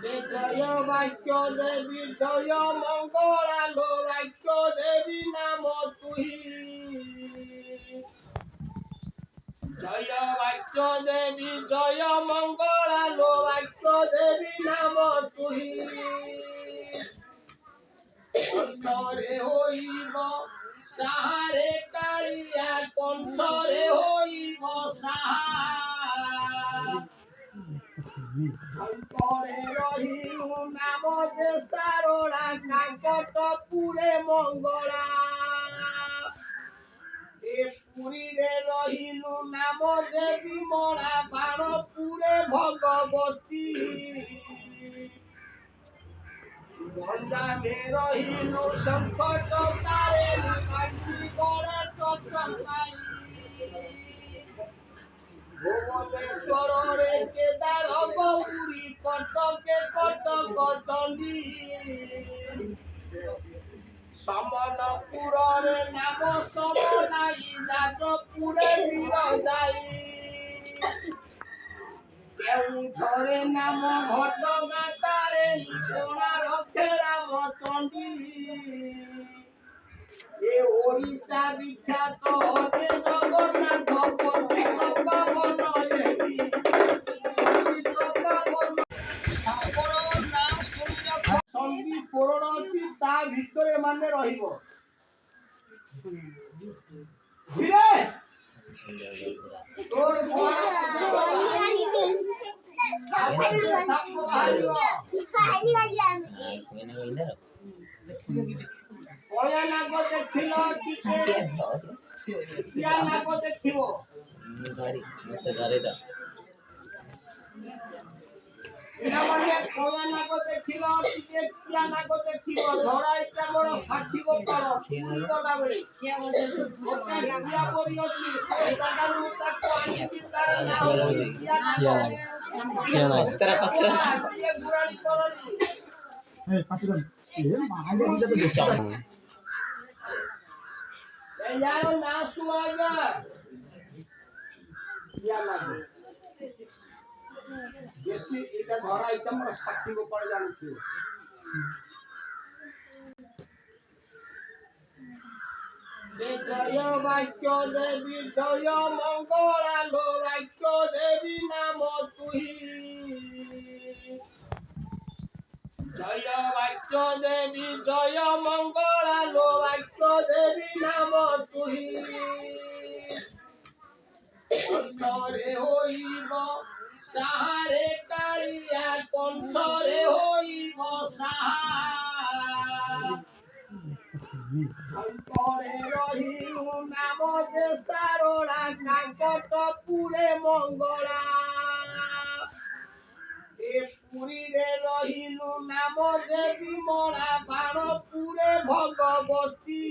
জয় বাক্য দেবী জয় মঙ্গলালো বাক্য দেবী নাম তুহি জয় বাক্য দেবী জয় মঙ্গলালো বাক্য দেবী নাম তুহি কণ্ঠরে হইব সাহারে কালিয়া কণ্ঠরে হইব সাহা অন্তরে রহিলু নাম যে সারোড়া কাকটপুরে মঙ্গলা এ পুরীরে রহিলু নাম যে বিমলা বাণপুরে ভগবতী গঞ্জামে রহিলু সংকট তারে কান্তি করে চটকাই ভুবনেশ্বরে কেদার গৌরী কটকে কটক চণ্ডী সমনপুরের নাম সমলাই যাদবপুরে বীরজাই কেউঝরে নাম ঘটগাঁতারে সোনারক্ষে রামচণ্ডী এ ওড়িশা বিখ্যাত হতে জগন্নাথ তা ভিতরে মানে রহিব তোর পয়া নাগ দেখিল টিকে কিয়া নাগ দেখিব মানে পয়া নাগ দেখিল টিকে কিয়া নাগ দেখিব ধরা ইচ্ছা বড় সাক্ষী গো কর পুরিটা বলি কিয়া বলে ওটা কিয়া করি অছি সেই দাদা মুতা কোয়ালিটি তার নাম কিয়া নাগ তেরা সচ্চা কিয়া গুরানি করনি এই পাতিরন এ মাহালে দিতে তো দেখছ এই যাও না সুয়াগা কিয়া লাগে বেশি এটা ধরা এটা আমরা সাক্ষী গো পড়ে জানছি জয় বাক্য দেবী জয় মঙ্গলালো বাক্য দেবী নাম তুহি জয় বাক্য দেবী জয় মঙ্গলালো বাক্য দেবী নাম তুহি কণ্ঠরে হইব সাহারে কালিয়া কণ্ঠরে হইব সাহা অন্তরে রহিলু নাম যে সারোড়া কাকটপুরে মঙ্গলা এ পুরীরে রহিলু নাম যে বিমলা বাণপুরে ভগবতী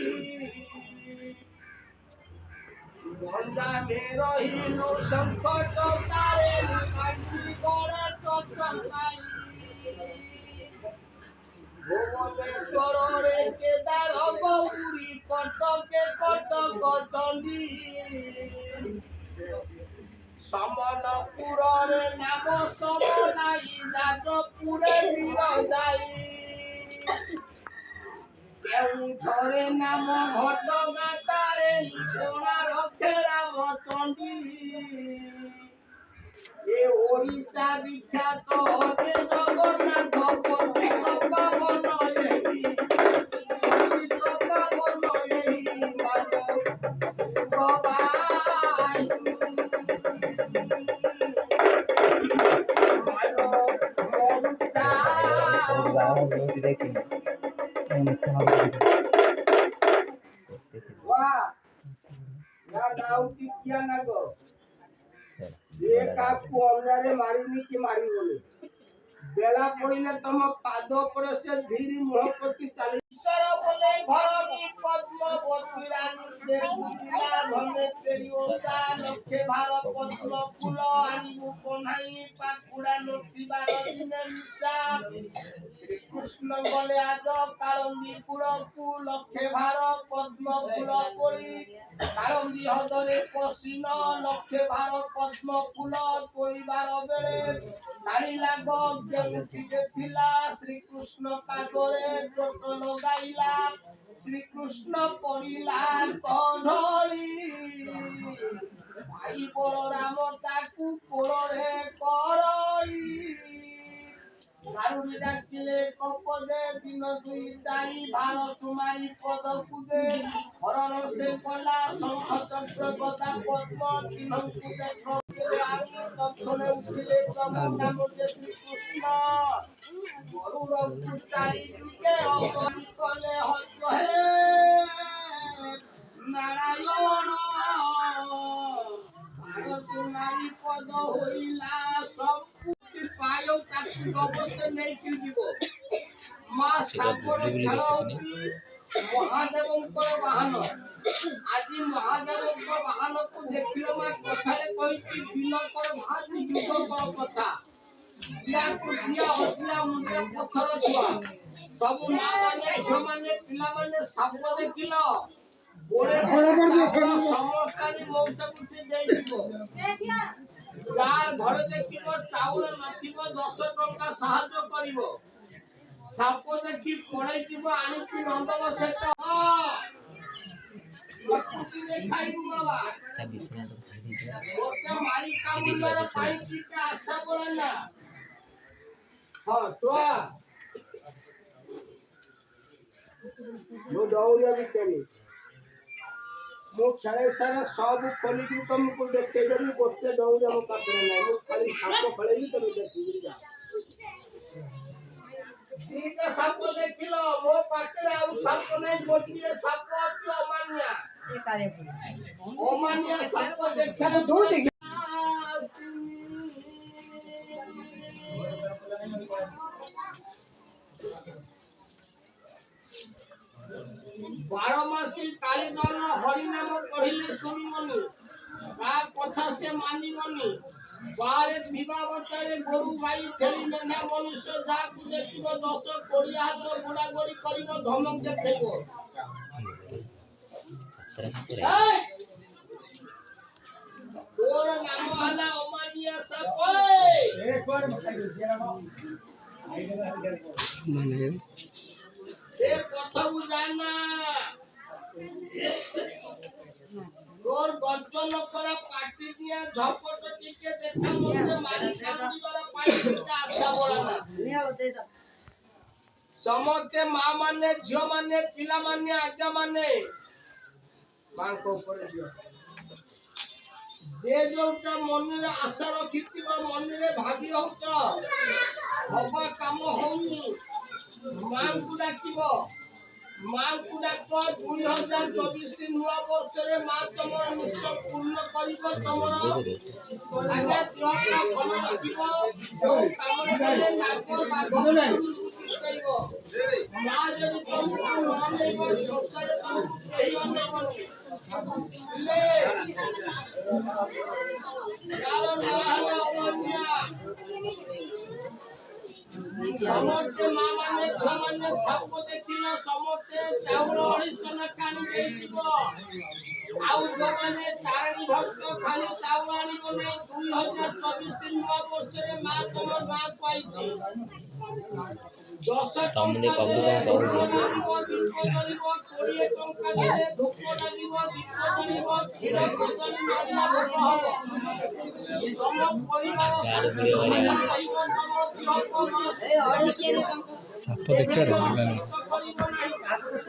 গঞ্জামে রহিলু সংকট তারে কান্তি করে চটকাই ভুবনেশ্বরে কেদার গৌরী কটকে কটক চণ্ডী সমনপুরের নাম সমলাই যাদবপুরে বীরজাই কেউঝরে নাম ঘটগাঁতারে সোনারক্ষে রামচণ্ডী এ ওড়িশা বিখ্যাত হতে জগন্নাথ বেলা পড়িলে তম পাদ উপরে সে ধীর মুহপতি চালি ঈশ্বর বলে ধরণী পদ্মবতী রানী সে বুঝিলা ধনে তেরি ওষা লক্ষ্যে ভার পদ্ম ফুল আনিবু কোনাই পাত্র পুরানো দিবার দিনে মিশা শ্রীকৃষ্ণ বলে আজ কারন্দি পুরকু লক্ষে ভার পদ্ম ফুল করি কারন্দি হদরে পশ্চিম লক্ষে ভার পদ্ম ফুল করিবার বেড়ে কালি লাগ যে উঠিতে ଥିଲା শ্রীকৃষ্ণ পাগরে চোট লগাইলা শ্রীকৃষ্ণ পড়িলা কধলি ভাই বড় রাম তাকু কোড়ে করই কারুনি ডাকিলে কপদে দিন দুই তাই ভার তুমাই পদ কুদে হরণ সে কলা শঙ্খ চক্র গদা পদ্ম চিহ্নকু দেখো আমি দক্ষিণে উঠিলে প্রভু নাম যে শ্রীকৃষ্ণ গরুর চারি দিকে অপরি কলে হত হে নারায়ণ তোমারি পদ হইলা সব পায় তাকে জগতে নেই কি দিব মা সাপরে খেলাউতি মহাদেবଙ୍କର ବାହନ ଆଜି ମହାଦେବଙ୍କ ବାହନକୁ ଦେଖିଲ ମା କଥାରେ କହିଛି ଦିନକର ଭାତି ଯୁଗକର କଥା ଦିଆକୁ ଦିଆ ହସିଲା ମୁଣ୍ଡରେ ପଥର ଛୁଆ ସବୁ ମା ମାନେ ଝିଅ ମାନେ ପିଲାମାନେ ସାପ ଦେଖିଲ ସମସ୍ତାନି ମଉସାକୁଟି ଦେଇଯିବ ଯାର ଘରେ ଦେଖିବ ଚାଉଳ ନଥିବ 10 ଟଙ୍କା ସାହାଯ୍ୟ କରିବ ସାପ ଦେଖି ପଳେଇଯିବ ଆଣିକି ନନ୍ଦବ ସେଟା ଖାଇବୁ ବାବା ମୋତେ ମାରି କାମୁଡିବାର ପାଇଛି କେ ଆଶା ବୋଲା ନା ହଁ ଛୁଆ ମୁଁ ଦୌଡ଼ିଆ ବି କେନି ମୁଁ ସାରେ ସାରେ ସବୁ ଖୋଲିକି ତମକୁ ଦେଖେଇଦେବି ଗୋଟେ ଦୌଡ଼ିଆ ମୋ ପାଖରେ ନାହିଁ ମୁଁ ଖାଲି ସାପ ଖେଳେଇବି ତମେ ଦେଖିବି ଯା ଦିଟା ସାପ ଦେଖିଲ ମୋ ପାଖରେ ଆଉ ସାପ ନାହିଁ ଗୋଟିଏ ସାପ ଅଛି ଅମାନିଆ ସାପ ଦେଖିଲେ ଦୌଡ଼ି ବାରମାସୀ କାଳିଦାନ ହରିନାମ ପଢିଲେ ଶୁଣିବନି ତା କଥା ସେ ମାନିବନି ବାହାରେ ଥିବା ଅବସ୍ଥାରେ ଗୋରୁ ଗାଈ ଛେଳି ମେଣ୍ଢା ମନୁଷ୍ୟ ଯାହାକୁ ଦେଖିବ 10-20 ହାତ ଗୋଡା ଗୋଡି କରିବ ଧମକ ଦେଖେଇବ ତୋର ନାମ ହେଲା ଅମାନିଆ ସାପ ଏ କଥାକୁ ଜାନା তোর গর্জন করা পাটি দিয়া ঝপট টিকে দেখা মধ্যে মারি কামড়িবার পাটিটা আশা বলা না সমস্তে মা মানে ঝিও মানে পিলা মানে আজ্ঞা মানে মাଙ୍କ ଉପରେ দিଅ যে ଯୋଉଟା ମନରେ ଆଶା ରଖିଥିବ ମନରେ ଭାବି ହଉଛ ହବା କାମ ହଉନି ମାଙ୍କୁ ଡାକିବ ମାଙ୍କୁ ଡାକ 2024 ନୂଆ ବର୍ଷରେ ମା ତମର ନିଶ୍ଚୟ ପୂର୍ଣ୍ଣ କରିବ ତମର ଆଜ୍ଞା ଦେହଟା ଭଲ ରଖିବ ଯୋଉ କାମରେ ଗଲେ ନାକ ବାଘ ଦେଇବ ମା ଯଦି ତମକୁ ଅନେଇବ ସଂସାରରେ ତମକୁ କେହି ଅନେଇବନି ହେଲେ ଯାର ନାଁ ହେଲା ଅମାନିଆ ସମସ୍ତେ ମା ମାନେ ଝିଅ ମାନେ ସାପ ଦେଖିଲ ସମସ୍ତେ ଚାଉଳ 250 ଲେଖା ଆଣି ଦେଇଯିବ ଆଉ ଯୋଉମାନେ ତାରିଣୀ ଭକ୍ତ ଖାଲି ଚାଉଳ ଆଣିବ ନାହିଁ 2024 ନୂଆ ବର୍ଷରେ ମା ତମର ଗାଁକୁ ଆଇଛି 10 ଟଙ୍କା ଦେଲେ ଧୂପ ଲାଗିବ ଦୀପ ଜଳିବ 20 ଟଙ୍କା ଦେଲେ ଧୂପ ଲାଗିବ ଦୀପ ଜଳିବ କ୍ଷୀର କଦଳୀ ନଡ଼ିଆ ଭୋଗ ହବ ତମ ପରିବାର କହିବ ତମ ସାପ ଦେଖିବାର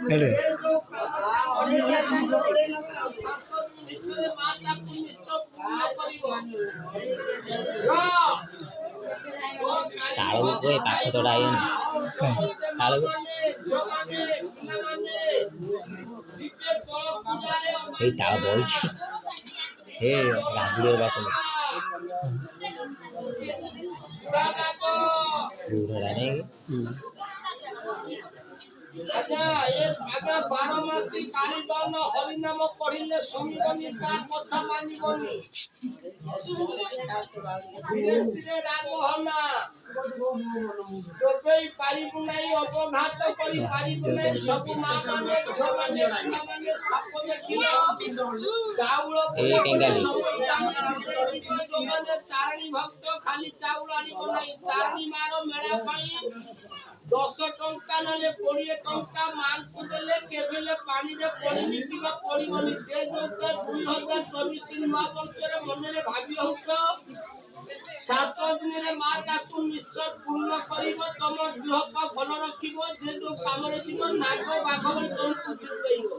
ହେଲେ ତାଳକୁ ଏ ପାଖ ତଡ଼ା ଆଇନି ତାଳକୁ ଏଇ ତାଳ ବଇଛି ଏ ରାଗୁଡିର ପାଖ ବୁଢା ନାଇଁ ଆଜ୍ଞା ଏ ଆଜ୍ଞା 12 ମାସି କାଳିଦାନ ହରିନାମ ପଢିଲେ ଶୁଣିବନି ତା କଥା ମାନିବନି ধীরে ধীরে রাগ হনা তোকেই পারিবু নাই অপঘাত করি পারিবু নাই সবু মা মানে ঝিଅ মানে ପିଲା ମାନେ ସାପ ଦେଖିଲ ଚାଉଳ ଯୋଉମାନେ ତାରିଣୀ ଭକ୍ତ ଖାଲି ଚାଉଳ ଆଣିବ ନାହିଁ ତାରିଣୀ ମାର ମେଳା ପାଇଁ 10 ଟଙ୍କା ନଲେ 20 ଟଙ୍କା ମାଙ୍କୁ ଦେଲେ କେବେଲେ ପାଣିରେ ପଡିନି କିବା ପଡିବନି ଯେ ଯୋଉଟା 2024 ନୂଆ ବର୍ଷରେ ମନରେ ଭାବି ହଉଛ 7 ଦିନରେ ମା ତାକୁ ନିଶ୍ଚୟ ପୂର୍ଣ୍ଣ କରିବ ତମ ଦେହକୁ ଭଲ ରଖିବ ଯେ ଯୋଉ କାମରେ ଯିବ ନାଗ ବାଘ ତମକୁ ଜିତେଇବ